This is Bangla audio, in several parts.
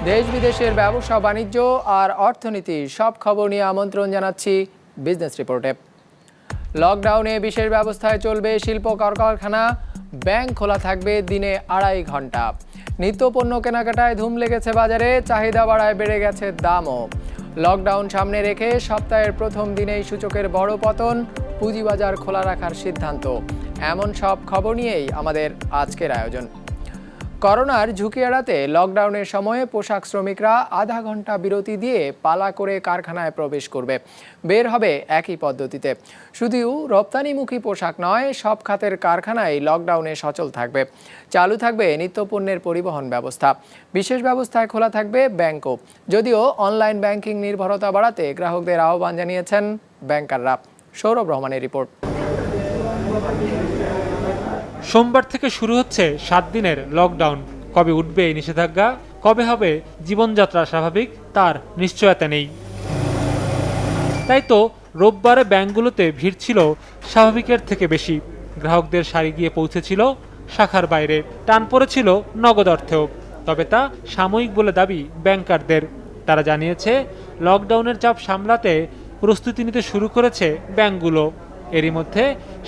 দেশ বিদেশের ব্যবসা বাণিজ্য আর অর্থনীতি সব খবর নিয়ে আমন্ত্রণ জানাচ্ছি বিজনেস রিপোর্টে। লকডাউনে বিশেষ ব্যবস্থায় চলবে শিল্প কলকারখানা, ব্যাংক খোলা থাকবে দিনে 2.5 ঘন্টা। নিত্যপণ্য কেনাকাটায় ধুম লেগেছে বাজারে, চাহিদা বাড়ায় বেড়ে গেছে দামও। লকডাউন সামনে রেখে সপ্তাহের প্রথম দিনেই সূচকের বড় পতন, পুঁজিবাজার খোলা রাখার সিদ্ধান্ত। এমন সব খবর নিয়েই আমাদের আজকের আয়োজন। করোনার ঝুঁকি এড়াতে লকডাউনের সময়ে পোশাক শ্রমিকরা আধা ঘন্টা বিরতি দিয়ে পালা করে কারখানায় প্রবেশ করবে, বের হবে একই পদ্ধতিতে। শুধু রপ্তানিমুখী পোশাক নয়, সব খাতের কারখানায় লকডাউনে সচল থাকবে। চালু থাকবে নিত্যপণ্যের পরিবহন ব্যবস্থা, বিশেষ ব্যবস্থায় খোলা থাকবে ব্যাংকও। যদিও অনলাইন ব্যাংকিং নির্ভরতা বাড়াতে গ্রাহকদের আহ্বান জানিয়েছেন ব্যাংকাররা। সৌরভ রহমানের রিপোর্ট। সোমবার থেকে শুরু হচ্ছে 7 দিনের লকডাউন। কবে উঠবে এই নিষেধাজ্ঞা, কবে হবে জীবনযাত্রা স্বাভাবিক, তার নিশ্চয়তা নেই। তাই তো রোববারে ব্যাংকগুলোতে ভিড় ছিল স্বাভাবিকের থেকে বেশি। গ্রাহকদের সারি গিয়ে পৌঁছেছিল শাখার বাইরে, টান পড়েছিল নগদ অর্থেও। তবে তা সাময়িক বলে দাবি ব্যাংকারদের। তারা জানিয়েছে, লকডাউনের চাপ সামলাতে প্রস্তুতি নিতে শুরু করেছে ব্যাংকগুলো। এরই মধ্যে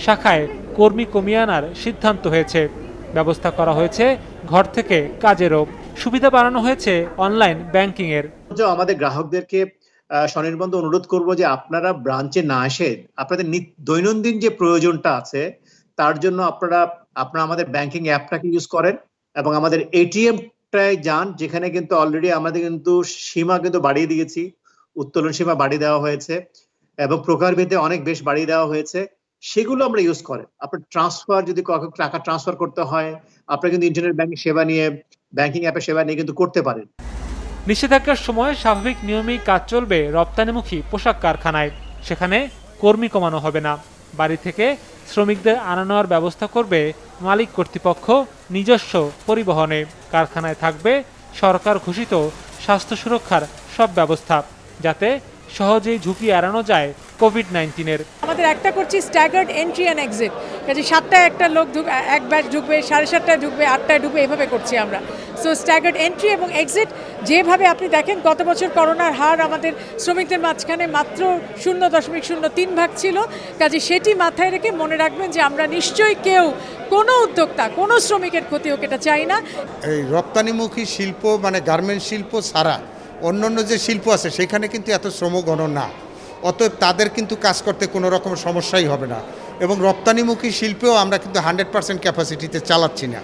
শাখায় কর্মী কমিয়ে আনার সিদ্ধান্ত হয়েছে। ব্যবস্থা করা হয়েছে ঘর থেকে কাজেরও। সুবিধা বাড়ানো হয়েছে অনলাইন ব্যাংকিংয়ের। আমাদের গ্রাহকদেরকে স্বনির্বন্ধ অনুরোধ করব যে আপনারা ব্রাঞ্চে না এসে আপনাদের দৈনন্দিন যে প্রয়োজনটা আছে তার জন্য আপনারা আমাদের ব্যাংকিং অ্যাপটাকে ইউজ করেন এবং আমাদের এটিএমটায় যান, যেখানে কিন্তু অলরেডি আমাদের কিন্তু সীমা কিন্তু বাড়িয়ে দিয়েছি, উত্তোলন সীমা বাড়িয়ে দেওয়া হয়েছে এবং প্রকারভেদে অনেক বেশ বাড়িয়ে দেওয়া হয়েছে। সেগুলো আমরা ইউজ করেন। আপনার ট্রান্সফার যদি টাকা ট্রান্সফার করতে হয়, আপনারা কিন্তু ইন্টারনেট ব্যাংকিং সেবা নিয়ে, ব্যাংকিং অ্যাপের সেবা নিয়ে কিন্তু করতে পারেন। নিষেধাজ্ঞার সময় স্বাভাবিক নিয়মেই কাজ চলবে রপ্তানিমুখী পোশাক কারখানায়। সেখানে কর্মী কমানো হবে না। বাড়ি থেকে শ্রমিকদের আনা নেওয়ার ব্যবস্থা করবে মালিক কর্তৃপক্ষ নিজস্ব পরিবহনে। কারখানায় থাকবে সরকার ঘোষিত স্বাস্থ্য সুরক্ষার সব ব্যবস্থা, যাতে সহজেই ঝুঁকি এড়ানো যায় কোভিড-19-এর। আমাদের একটা করছি স্ট্যাগার্ড এন্ট্রি অ্যান্ড এক্সিট, কাজে 7টায় একটা লোক এক ব্যাচ ঢুকবে, 7:30টায় ঢুকবে, 8টায় ঢুকবে, এভাবে করছি আমরা। সো স্ট্যাগার্ড এন্ট্রি এবং এক্সিট যেভাবে আপনি দেখেন, গত বছর করোনার হার আমাদের শ্রমিকদের মাঝখানে মাত্র 0.03 ভাগ ছিল। কাজে সেটি মাথায় রেখে মনে রাখবেন যে আমরা নিশ্চয়ই কেউ কোনো উদ্যোক্তা, কোনো শ্রমিকের ক্ষতি হোক এটা চাই না। এই রপ্তানিমুখী শিল্প মানে গার্মেন্টস শিল্প ছাড়া অন্যান্য যে শিল্প আছে সেখানে কিন্তু এত শ্রমঘন না, অতএব তাদের কিন্তু কাজ করতে কোনো রকম সমস্যাই হবে না। এবং রপ্তানিমুখী শিল্পেও আমরা কিন্তু 100% ক্যাপাসিটিতে চালাচ্ছি না।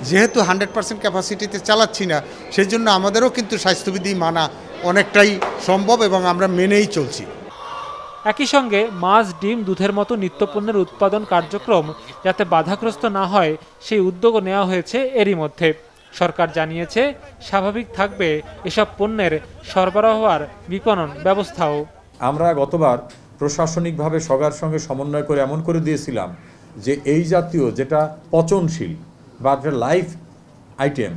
যেহেতু 100% ক্যাপাসিটিতে চালাচ্ছি না, সেই জন্য আমাদেরও কিন্তু স্বাস্থ্যবিধি মানা অনেকটাই সম্ভব এবং আমরা মেনেই চলছি। একই সঙ্গে মাছ, ডিম, দুধের মতো নিত্যপণ্যের উৎপাদন কার্যক্রম যাতে বাধাগ্রস্ত না হয় সেই উদ্যোগও নেওয়া হয়েছে এরই মধ্যে। সরকার জানিয়েছে, স্বাভাবিক থাকবে এসব পণ্যের সরবরাহ আর বিপণন ব্যবস্থাও। আমরা গতবার প্রশাসনিকভাবে সবার সঙ্গে সমন্বয় করে এমন করে দিয়েছিলাম যে এই জাতীয় যেটা পচনশীল বা একটা লাইফ আইটেম,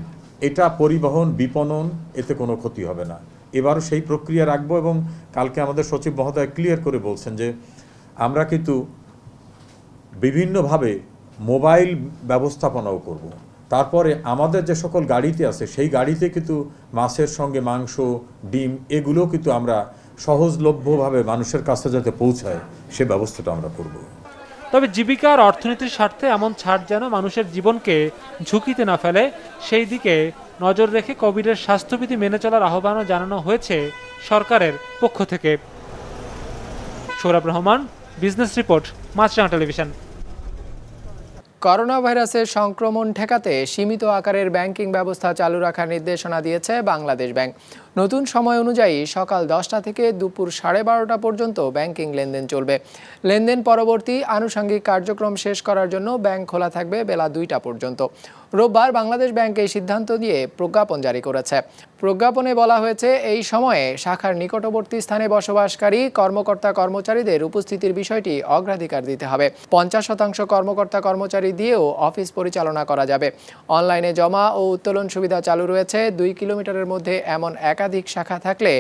এটা পরিবহন, বিপণন, এতে কোনো ক্ষতি হবে না। এবারও সেই প্রক্রিয়া রাখবো এবং কালকে আমাদের সচিব মহোদয় ক্লিয়ার করে বলছেন যে আমরা কিন্তু বিভিন্নভাবে মোবাইল ব্যবস্থাপনাও করব। তারপরে আমাদের যে সকল গাড়িতে আছে সেই গাড়িতে কিন্তু মাছের সঙ্গে মাংস, ডিম এগুলোও কিন্তু আমরা সহজলভ্যভাবে মানুষের কাছে যাতে পৌঁছায় সে ব্যবস্থাটা আমরা করব। তবে জীবিকা আর অর্থনীতির স্বার্থে এমন ছাড় যেন মানুষের জীবনকে ঝুঁকিতে না ফেলে, সেই দিকে নজর রেখে কোভিডের স্বাস্থ্যবিধি মেনে চলার আহ্বানও জানানো হয়েছে সরকারের পক্ষ থেকে। সৌরভ রহমান, বিজনেস রিপোর্ট, মাছরাঙা টেলিভিশন। করোনা ভাইরাসের সংক্রমণ ঠেকাতে সীমিত আকারের ব্যাংকিং ব্যবস্থা চালু রাখার নির্দেশনা দিয়েছে বাংলাদেশ ব্যাংক। নতুন সময় অনুযায়ী সকাল 10টা থেকে দুপুর 12:30 পর্যন্ত ব্যাংকিং লেনদেন চলবে। লেনদেন পরবর্তী আনুষঙ্গিক কার্যক্রম শেষ করার জন্য ব্যাংক খোলা থাকবে বেলা 2টা পর্যন্ত। রোববার বাংলাদেশ ব্যাংক এই সিদ্ধান্ত দিয়ে প্রজ্ঞাপন জারি করেছে। প্রজ্ঞাপনে বলা হয়েছে, এই সময়ে শাখার নিকটবর্তী স্থানে বসবাসকারী কর্মকর্তা কর্মচারীদের উপস্থিতির বিষয়টি অগ্রাধিকার দিতে হবে। 50% কর্মকর্তা কর্মচারী দিয়েও অফিস পরিচালনা করা যাবে। অনলাইনে জমা ও উত্তোলন সুবিধা চালু রয়েছে। 2 কিলোমিটারের মধ্যে এমন একাধিক একাধিক শাখা থাকলে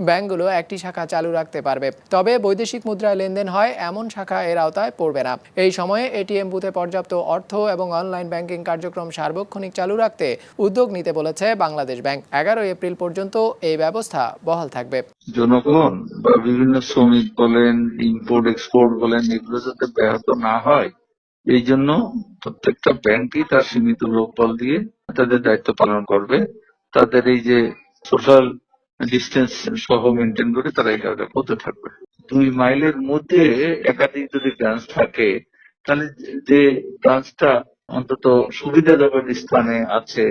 ব্যাংকগুলো একটি শাখা চালু রাখতে পারবে। তবে বৈদেশিক মুদ্রায় লেনদেন হয় এমন শাখা এর আওতায় পড়বে না। এই সময়ে এটিএম বুথে পর্যাপ্ত অর্থ এবং অনলাইন ব্যাংকিং কার্যক্রম সার্বক্ষণিক চালু রাখতে উদ্যোগ নিতে বলেছে বাংলাদেশ ব্যাংক। 11 এপ্রিল পর্যন্ত এই ব্যবস্থা বহাল থাকবে। জনগণ বা বিভিন্ন শ্রমিক বলেন, ইম্পোর্ট এক্সপোর্ট বলেন, এগুলো যাতে ব্যাহত না হয়, এই জন্য প্রত্যেকটা ব্যাংকই তার সীমিত লোকবল দিয়ে তাদের দায়িত্ব পালন করবে। তাদের এই যে সোশ্যাল ডিস্টেন্স সহ মেনটেন করে তারা এটা করতে থাকবে। 2 মাইলের মধ্যে একাধিক যদি ব্রাঞ্চ থাকে, তাহলে যে ব্রাঞ্চটা অন্তত সুবিধাজনক স্থানে আছে,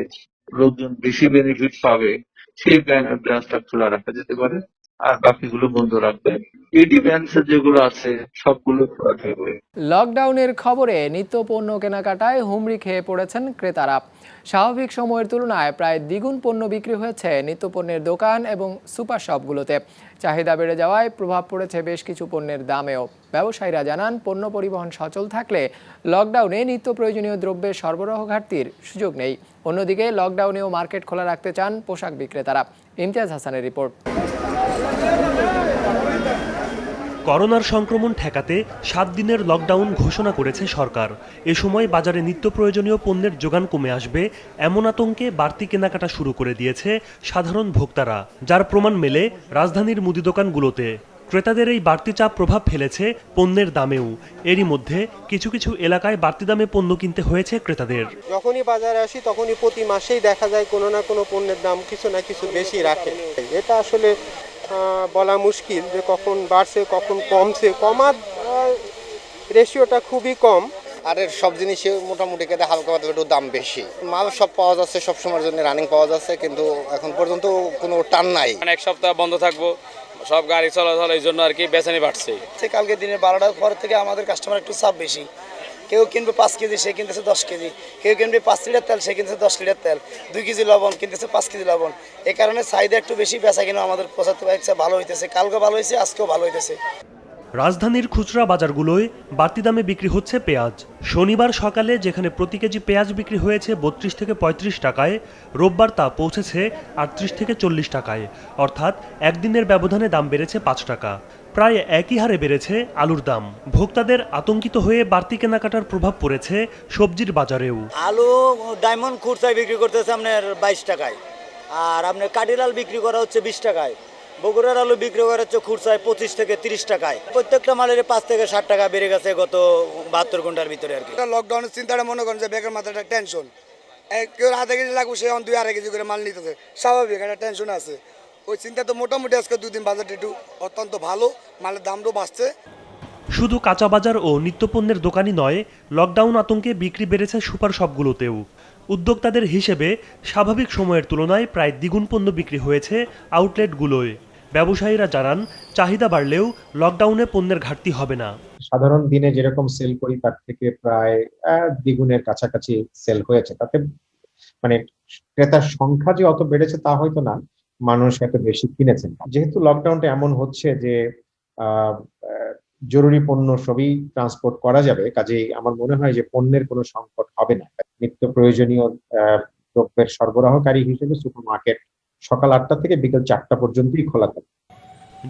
লোকজন বেশি বেনিফিট পাবে, সেই ব্রাঞ্চটা খোলা রাখা যেতে পারে, আর বাকিগুলো বন্ধ রাখবে। এডি ব্রাঞ্চ যেগুলো আছে সবগুলো খোলা থাকবে। লকডাউনের খবরে নিত্য পণ্য কেনাকাটায় হুমড়ি খেয়ে পড়েছেন ক্রেতারা। স্বাভাবিক সময়ের তুলনায় প্রায় দ্বিগুণ পণ্য বিক্রি হয়েছে নিত্যপণ্যের দোকান এবং সুপার শপগুলোতে। চাহিদা বেড়ে যাওয়ায় প্রভাব পড়েছে বেশ কিছু পণ্যের দামেও। ব্যবসায়ীরা জানান, পণ্য পরিবহন সচল থাকলে লকডাউনে নিত্য প্রয়োজনীয় দ্রব্যের সরবরাহ ঘাটতির সুযোগ নেই। অন্যদিকে লকডাউনেও মার্কেট খোলা রাখতে চান পোশাক বিক্রেতারা। ইমতিয়াজ হাসানের রিপোর্ট। করোনার সংক্রমণ ঠেকাতে 7 দিনের লকডাউন ঘোষণা করেছে সরকার। এ সময় বাজারে নিত্য প্রয়োজনীয় পণ্যের যোগান কমে আসবে এমন আতঙ্কে বাড়তি কেনাকাটা শুরু করে দিয়েছে সাধারণ ভোক্তারা, যার প্রমাণ মেলে রাজধানীর মুদি দোকানগুলোতে। ক্রেতাদের এই বাড়তি চাপ প্রভাব ফেলেছে পণ্যের দামেও। এরই মধ্যে কিছু কিছু এলাকায় বাড়তি দামে পণ্য কিনতে হয়েছে ক্রেতাদের। যখনই বাজারে আসি তখনই প্রতি মাসেই দেখা যায় কোনো না কোনো পণ্যের দাম কিছু না কিছু বেশি রাখে। এটা আসলে বলা মুশকিল যে কখন বাড়ছে কখন কমছে। কমার রেশিওটা খুবই কম। আর সব জিনিসে মোটামুটি কেটে হালকা পাতলা একটু দাম বেশি। মাল সব পাওয়া যাচ্ছে, সব সময়ের জন্য রানিং পাওয়া যাচ্ছে, কিন্তু এখন পর্যন্ত কোনো টান নাই। এক সপ্তাহ বন্ধ থাকবো, সব গাড়ি চলাচল, এই জন্য আর কি বেচানি বাড়ছে। কালকে দিনের 12টার পর থেকে আমাদের কাস্টমার একটু চাপ বেশি। কেউ কিনবে 5 কেজি, সে কিনতেছে 10 কেজি। কেউ কিনবে 5 লিটার তেল, সে কিনতেছে 10 লিটার তেল। 2 কেজি লবণ কিনতেছে 5 কেজি লবণ। এই কারণে চাহিদা একটু বেশি, বেচা কিনা আমাদের 75 ভালো হইতেছে। কালকে ভালো হয়েছে, আজকেও ভালো হইতেছে। রাজধানীর খুচরা বাজারগুলোয় বাড়তি দামে বিক্রি হচ্ছে পেঁয়াজ। শনিবার সকালে যেখানে প্রতি কেজি পেঁয়াজ বিক্রি হয়েছে 32 থেকে 35 টাকায়, রোববার তা পৌঁছেছে 38 থেকে 40 টাকায়। অর্থাৎ একদিনের ব্যবধানে দাম বেড়েছে 5 টাকা। প্রায় একই হারে বেড়েছে আলুর দাম। ভোক্তাদের আতঙ্কিত হয়ে বাড়তি কেনাকাটার প্রভাব পড়েছে সবজির বাজারেও। আলু ডায়মন্ড খুচরায় বিক্রি করতেছে আপনার 22 টাকায়, আর আপনার কাঠিলাল বিক্রি করা হচ্ছে 20 টাকায়। বগুড়ার আলু বিক্রি করা হচ্ছে খুচরায় 25 থেকে 30 টাকায়। প্রত্যেকটা মালের 5 থেকে 60 টাকা বেড়ে গেছে গত 72 ঘন্টার ভিতরে আর কি। লকডাউনের চিন্তাটা মনে করেন যে বেকার মাথাটা টেনশন। কেউ আধা কেজি লাগবে, সে 2-2.5 কেজি করে মাল নিতেছে, স্বাভাবিক একটা টেনশন আছে। ওই চিন্তা তো মোটামুটি আজকে 2 দিন বাজারটা একটু অত্যন্ত ভালো, মালের দামও বাড়ছে। শুধু কাঁচা বাজার ও নিত্যপণ্যের দোকানই নয়, লকডাউন আতঙ্কে বিক্রি বেড়েছে সুপার শপগুলোতেও। উদ্যোক্তাদের হিসেবে স্বাভাবিক সময়ের তুলনায় প্রায় দ্বিগুণ পণ্য বিক্রি হয়েছে আউটলেটগুলোয়। ব্যবসায়ীরা জানান, চাহিদা বাড়লেও লকডাউনে পণ্যের ঘাটতি হবে না। সাধারণ দিনে যেরকম সেল করি তার থেকে প্রায় দ্বিগুণের কাছাকাছি সেল হয়েছে। তাতে মানে ক্রেতার সংখ্যা যে অত বেড়েছে তা হয়তো না, মানুষ এত বেশি কিনেছেন। যেহেতু লকডাউনটা এমন হচ্ছে যে জরুরি পণ্য সবই ট্রান্সপোর্ট করা যাবে, কাজেই আমার মনে হয় যে পণ্যের কোনো সংকট হবে না। নিত্য প্রয়োজনীয় দ্রব্যের সরবরাহকারী হিসেবে সুপারমার্কেট সকাল 8টা থেকে বিকেল 4টা পর্যন্তই খোলা থাকে।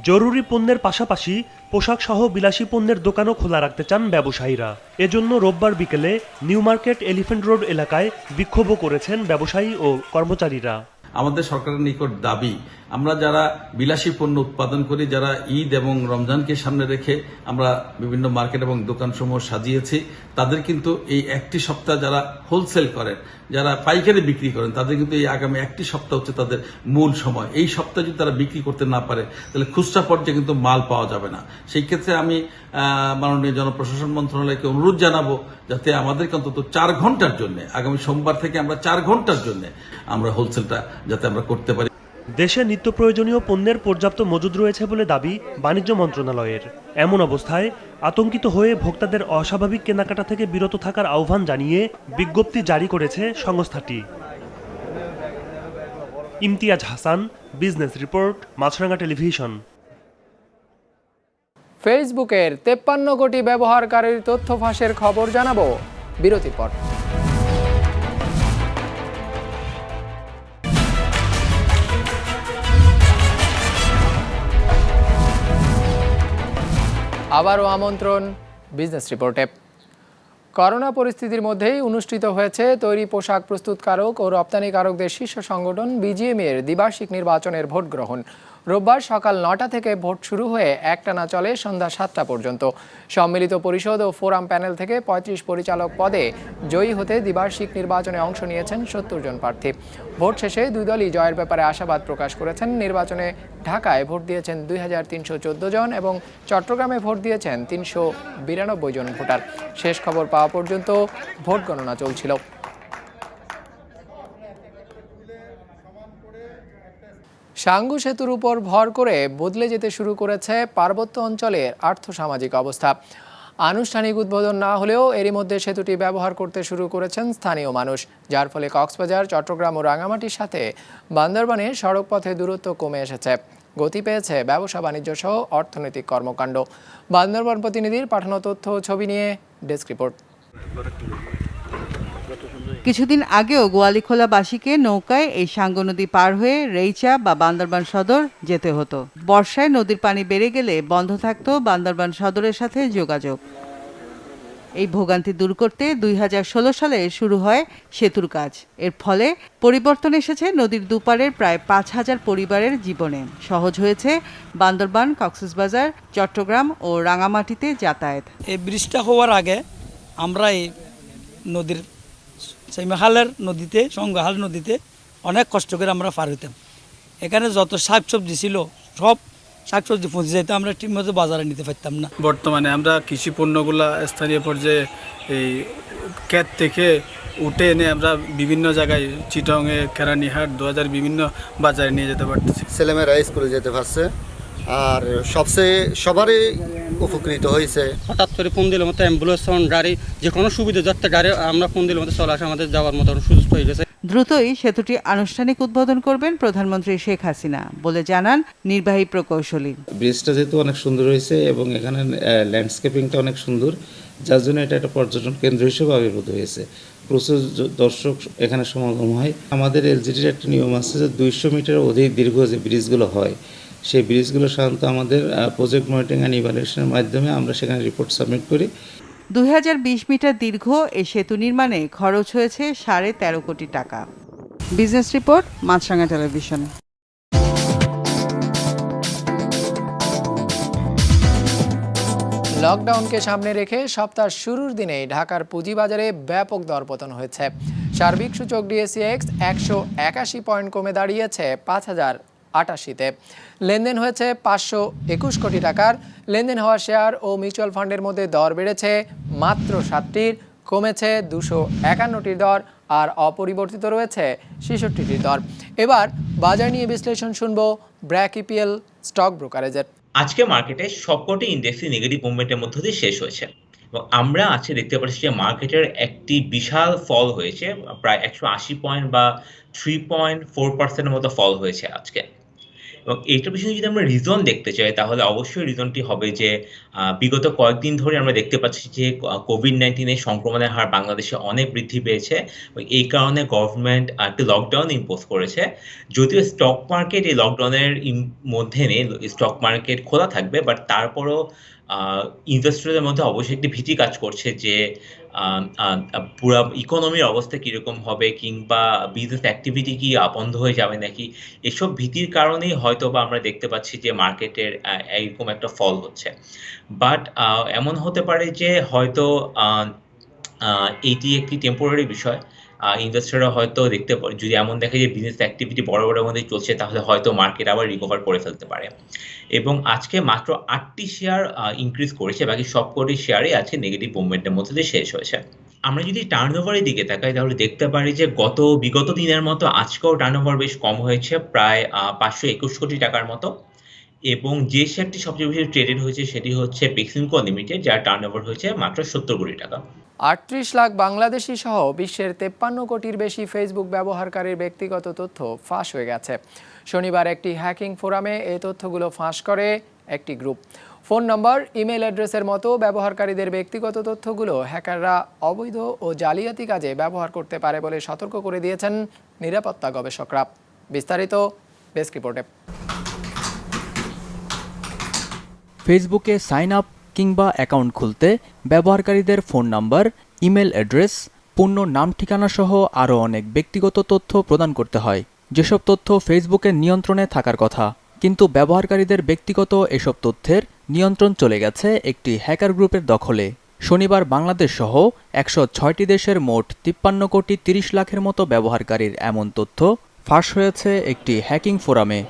জরুরি পণ্যের পাশাপাশি পোশাক সহ বিলাসী পণ্যের দোকানও খোলা রাখতে চান ব্যবসায়ীরা। এজন্য রোববার বিকেলে নিউ মার্কেট এলিফ্যান্ট রোড এলাকায় বিক্ষোভও করেছেন ব্যবসায়ী ও কর্মচারীরা। আমাদের সরকারের নিকট দাবি, আমরা যারা বিলাসী পণ্য উৎপাদন করি, যারা ঈদ এবং রমজানকে সামনে রেখে আমরা বিভিন্ন মার্কেট এবং দোকানসমূহ সাজিয়েছি, তাদের কিন্তু এই একটি সপ্তাহ যারা হোলসেল করেন, যারা পাইকারি বিক্রি করেন, তাদের কিন্তু এই আগামী একটি সপ্তাহ হচ্ছে তাদের মূল সময়। এই সপ্তাহে যদি তারা বিক্রি করতে না পারে, তাহলে খুচরা পর্যায়ে কিন্তু মাল পাওয়া যাবে না। সেই ক্ষেত্রে আমি মাননীয় জনপ্রশাসন মন্ত্রণালয়কে অনুরোধ জানাবো যাতে আমাদেরকে অন্তত 4 ঘন্টার জন্য, আগামী সোমবার থেকে আমরা 4 ঘন্টার জন্য আমরা হোলসেলটা যাতে আমরা করতে পারি। দেশে নিত্য প্রয়োজনীয় পণ্যের পর্যাপ্ত মজুদ রয়েছে বলে দাবি বাণিজ্য মন্ত্রণালয়ের। এমন অবস্থায় আতঙ্কিত হয়ে ভোক্তাদের অস্বাভাবিক কেনাকাটা থেকে বিরত থাকার আহ্বান জানিয়ে বিজ্ঞপ্তি জারি করেছে সংস্থাটি। ইমতিয়াজ হাসান, বিজনেস রিপোর্ট, মাছরাঙ্গা টেলিভিশন। ফেসবুকের 53 কোটি ব্যবহারকারীর তথ্য ফাঁসের খবর জানাবো বিরতির পর। আবারও আমন্ত্রণ বিজনেস রিপোর্টে। করোনা পরিস্থিতির মধ্যেই অনুষ্ঠিত হয়েছে তৈরি পোশাক প্রস্তুতকারক ও রপ্তানিকারকদের শীর্ষ সংগঠন বিজিএমইএর দ্বিবার্ষিক নির্বাচনের ভোট গ্রহণ। রোববার সকাল ৯টা থেকে ভোট শুরু হয়ে একটানা চলে সন্ধ্যা ৭টা পর্যন্ত। সম্মিলিত পরিষদ ও ফোরাম প্যানেল থেকে ৩৫ পরিচালক পদে জয়ী হতে দ্বিবার্ষিক নির্বাচনে অংশ নিয়েছেন ৭০ জন প্রার্থী। ভোট শেষে দুই দলই জয়ের ব্যাপারে আশাবাদ প্রকাশ করেছেন। নির্বাচনে ঢাকায় ভোট দিয়েছেন ২৩১৪ জন এবং চট্টগ্রামে ভোট দিয়েছেন ৩৯২ জন ভোটার। শেষ খবর পাওয়া পর্যন্ত ভোট গণনা চলছিল। সাঙ্গু সেতুর উপর ভর করে বদলে যেতে শুরু করেছে পার্বত্য অঞ্চলের আর্থসামাজিক অবস্থা। আনুষ্ঠানিক উদ্বোধন না হলেও এরই মধ্যে সেতুটি ব্যবহার করতে শুরু করেছেন স্থানীয় মানুষ, যার ফলে কক্সবাজার, চট্টগ্রাম ও রাঙামাটির সাথে বান্দরবানের সড়কপথে দূরত্ব কমে এসেছে। গতি পেয়েছে ব্যবসা বাণিজ্য সহ অর্থনৈতিক কর্মকাণ্ড। বান্দরবান প্রতিনিধির পাঠানো তথ্য ও ছবি নিয়ে ডেস্ক রিপোর্ট। কিছুদিন আগেও গোয়ালিখোলাবাসীকে নৌকায় এই সাঙ্গু নদী পার হয়ে রেইচা বা বান্দরবান সদর যেতে হতো। বর্ষায় নদীর পানি বেড়ে গেলে বন্ধ থাকতো বান্দরবান সদরের সাথে যোগাযোগ। এই ভোগান্তি দূর করতে ২০১৬ সালে শুরু হয় সেতুর কাজ। এর ফলে পরিবর্তন এসেছে নদীর দুপারের প্রায় ৫,০০০ পরিবারের জীবনে। সহজ হয়েছে বান্দরবান, কক্সবাজার, চট্টগ্রাম ও রাঙামাটিতে যাতায়াত। এই ব্রিজটা হওয়ার আগে আমরা এই নদীর সেইমাহালের নদীতে, সংঘাহাল নদীতে অনেক কষ্ট করে আমরা পার হইতাম। এখানে যত শাকসবজি ছিল সব শাকসবজি পৌঁছে যেত, আমরা ঠিকমতো বাজারে নিতে পারতাম না। বর্তমানে আমরা কৃষি পণ্যগুলা স্থানীয় পর্যায়ে এই ক্ষেত থেকে উঠে এনে আমরা বিভিন্ন জায়গায় চিটংয়ে, কেরানীহাট, ২০০০ বিভিন্ন বাজারে নিয়ে যেতে পারতেছি। ছেলেমেয়েরা স্কুলে যেতে পারছে আর সবচেয়ে সবারই উপকৃত হয়েছে। হঠাৎ করে ফোন দিলে মতো অ্যাম্বুলেন্স, গাড়ি, যে কোনো সুবিধা যাতে গাড়ি আমরা ফোন দিলে মতো চলে আসে, আমাদের যাওয়ার মতো সুযোগ হয়ে গেছে। দ্রুতই সেতুটি আনুষ্ঠানিক উদ্বোধন করবেন প্রধানমন্ত্রী শেখ হাসিনা বলে জানান নির্বাহী প্রকৌশলী। ব্রিজটা যেহেতু অনেক সুন্দর হয়েছে এবং এখানে ল্যান্ডস্কেপিংটা অনেক সুন্দর, যার জন্য এটা একটা পর্যটন কেন্দ্র হিসেবে আবির্ভূত হয়েছে। প্রচুর দর্শক এখানে সমাগম হয়। আমাদের এলজিডির একটা নিয়ম আছে যে ২০০ মিটার অধিক দীর্ঘ যে ব্রিজগুলো হয়, সেই ব্রিজগুলো সাধারণত আমাদের প্রজেক্ট মনিটরিং অ্যান্ড ইভ্যালুয়েশনের মাধ্যমে আমরা সেখানে রিপোর্ট সাবমিট করি। ২০২০ মিটার দীর্ঘ এই সেতু নির্মাণে খরচ হয়েছে ১৩.৫ কোটি টাকা। বিজনেস রিপোর্ট, মাছরাঙা টেলিভিশন। লকডাউনকে সামনে রেখে সপ্তাহ শুরুর দিনেই ঢাকার পুঁজিবাজারে ব্যাপক দরপতন হয়েছে। সার্বিক সূচক ডিএসইএক্স ১৮১ পয়েন্ট কমে দাঁড়িয়েছে ৫,০৮৮-তে। লেনদেন হয়েছে ৫২১ কোটি টাকার। লেনদেন হওয়া শেয়ার ও মিউচুয়াল ফান্ডের মধ্যে দর বেড়েছে মাত্র ৭টির, কমেছে ২৫১টির দর আর অপরিবর্তিত রয়েছে ৬৬টির দর। এবার বাজার নিয়ে বিশ্লেষণ শুনবো ব্র্যাক ইপিএল স্টক ব্রোকারেজের। আজকে মার্কেটে সবকটি ইন্ডেক্সই নেগেটিভ মুভমেন্টের মধ্যে দিয়ে শেষ হয়েছে এবং আমরা আজকে দেখতে পাচ্ছি যে মার্কেটের একটি বিশাল ফল হয়েছে, প্রায় ১৮০ পয়েন্ট বা 3.4% মতো ফল হয়েছে আজকে। এবং এইটার পিছনে যদি আমরা রিজন দেখতে চাই তাহলে অবশ্যই রিজনটি হবে যে বিগত কয়েকদিন ধরে আমরা দেখতে পাচ্ছি যে কোভিড-১৯ সংক্রমণের হার বাংলাদেশে অনেক বৃদ্ধি পেয়েছে। এই কারণে গভর্নমেন্ট একটি লকডাউন ইম্পোজ করেছে। যদিও স্টক মার্কেট এই লকডাউনের মধ্যে নেই, স্টক মার্কেট খোলা থাকবে, বাট তারপরও ইনভেস্টরদের মধ্যে অবশ্যই একটি ভীতি কাজ করছে যে পুরো ইকোনমির অবস্থা কীরকম হবে কিংবা বিজনেস অ্যাক্টিভিটি কি বন্ধ হয়ে যাবে নাকি, এসব ভীতির কারণেই হয়তো বা আমরা দেখতে পাচ্ছি যে মার্কেটের এইরকম একটা ফল হচ্ছে। বাট এমন হতে পারে যে হয়তো এইটি একটি টেম্পোরারি বিষয়। ইনভেস্টররা হয়তো দেখতে পারে যদি এমন দেখে যে বিজনেস অ্যাক্টিভিটি বড় মধ্যে চলছে তাহলে হয়তো মার্কেট আবার রিকভার করে ফেলতে পারে। এবং আজকে মাত্র ৮টি শেয়ার ইনক্রিজ করেছে, বাকি সবকটি শেয়ারই আজকে নেগেটিভ মুভমেন্টের মধ্যে দিয়ে শেষ হয়েছে। আমরা যদি টার্নওভারের দিকে তাকাই তাহলে দেখতে পারি যে বিগত দিনের মতো আজকেও টার্নওভার বেশ কম হয়েছে, প্রায় ৫২১ কোটি টাকার মতো। এবং যে শেয়ারটি সবচেয়ে বেশি ট্রেডেড হয়েছে সেটি হচ্ছে বেক্সিমকো লিমিটেড, যার টার্নওভার হয়েছে মাত্র ৭০ কোটি টাকা। ৩৮ লাখ বাংলাদেশি সহ বিশ্বের ৫৩ কোটির বেশি ফেসবুক ব্যবহারকারীর ব্যক্তিগত তথ্য ফাঁস হয়ে গেছে। শনিবার একটি হ্যাকিং ফোরামে এই তথ্যগুলো ফাঁস করে একটি গ্রুপ। ফোন নম্বর, ইমেল অ্যাড্রেসের মতো ব্যবহারকারীদের ব্যক্তিগত তথ্যগুলো হ্যাকাররা অবৈধ ও জালিয়াতি কাজে ব্যবহার করতে পারে বলে সতর্ক করে দিয়েছেন নিরাপত্তা গবেষকরা। বিস্তারিত ডেস্ক রিপোর্টে। ফেসবুকে সাইন আপ কিংবা অ্যাকাউন্ট খুলতে ব্যবহারকারীদের ফোন নাম্বার, ইমেল অ্যাড্রেস, পূর্ণ নাম ঠিকানা সহ আরও অনেক ব্যক্তিগত তথ্য প্রদান করতে হয়, যেসব তথ্য ফেসবুকের নিয়ন্ত্রণে থাকার কথা। কিন্তু ব্যবহারকারীদের ব্যক্তিগত এসব তথ্যের নিয়ন্ত্রণ চলে গেছে একটি হ্যাকার গ্রুপের দখলে। শনিবার বাংলাদেশ সহ 106টি দেশের মোট 53 কোটি 30 লাখের মতো ব্যবহারকারীর এমন তথ্য ফাঁস হয়েছে একটি হ্যাকিং ফোরামে।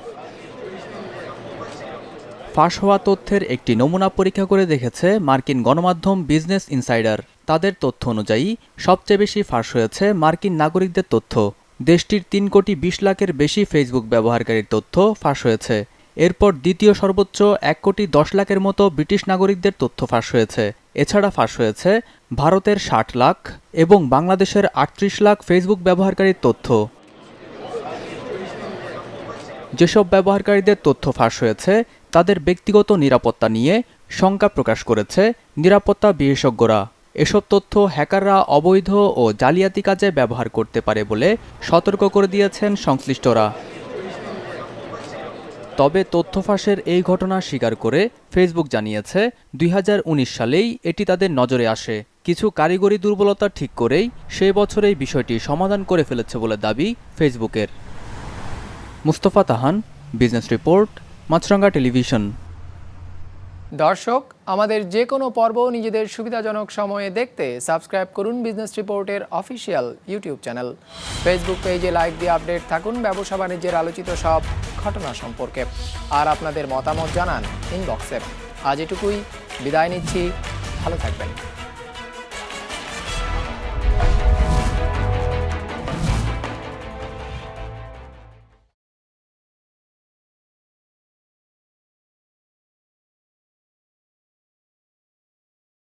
ফাঁস হওয়া তথ্যের একটি নমুনা পরীক্ষা করে দেখেছে মার্কিন গণমাধ্যম বিজনেস ইনসাইডার। তাদের তথ্য অনুযায়ী সবচেয়ে বেশি ফাঁস হয়েছে মার্কিন নাগরিকদের তথ্য। দেশটির 3 কোটি 20 লাখের বেশি ফেসবুক ব্যবহারকারীর তথ্য ফাঁস হয়েছে। এরপর দ্বিতীয় সর্বোচ্চ 1 কোটি 10 লাখের মতো ব্রিটিশ নাগরিকদের তথ্য ফাঁস হয়েছে। এছাড়া ফাঁস হয়েছে ভারতের 60 লাখ এবং বাংলাদেশের 38 লাখ ফেসবুক ব্যবহারকারীর তথ্য। যেসব ব্যবহারকারীদের তথ্য ফাঁস হয়েছে তাদের ব্যক্তিগত নিরাপত্তা নিয়ে শঙ্কা প্রকাশ করেছে নিরাপত্তা বিশেষজ্ঞরা। এসব তথ্য হ্যাকাররা অবৈধ ও জালিয়াতি কাজে ব্যবহার করতে পারে বলে সতর্ক করে দিয়েছেন সংশ্লিষ্টরা। তবে তথ্য ফাঁসের এই ঘটনা স্বীকার করে ফেসবুক জানিয়েছে 2019 সালেই এটি তাদের নজরে আসে। কিছু কারিগরি দুর্বলতা ঠিক করেই সে বছরেই বিষয়টি সমাধান করে ফেলেছে বলে দাবি ফেসবুকের। মুস্তফা তাহান, বিজনেস রিপোর্ট, মাছরাঙ্গা টেলিভিশন। দর্শক, আমাদের যে কোনো পর্ব নিজেদের সুবিধাজনক সময়ে দেখতে সাবস্ক্রাইব করুন বিজনেস রিপোর্টের অফিসিয়াল ইউটিউব চ্যানেল। ফেসবুক পেজে লাইক দিয়ে আপডেট থাকুন ব্যবসা বাণিজ্যের আলোচিত সব ঘটনা সম্পর্কে। আর আপনাদের মতামত জানান ইনবক্সে। আজ এটুকুই, বিদায় নিচ্ছি, ভালো থাকবেন।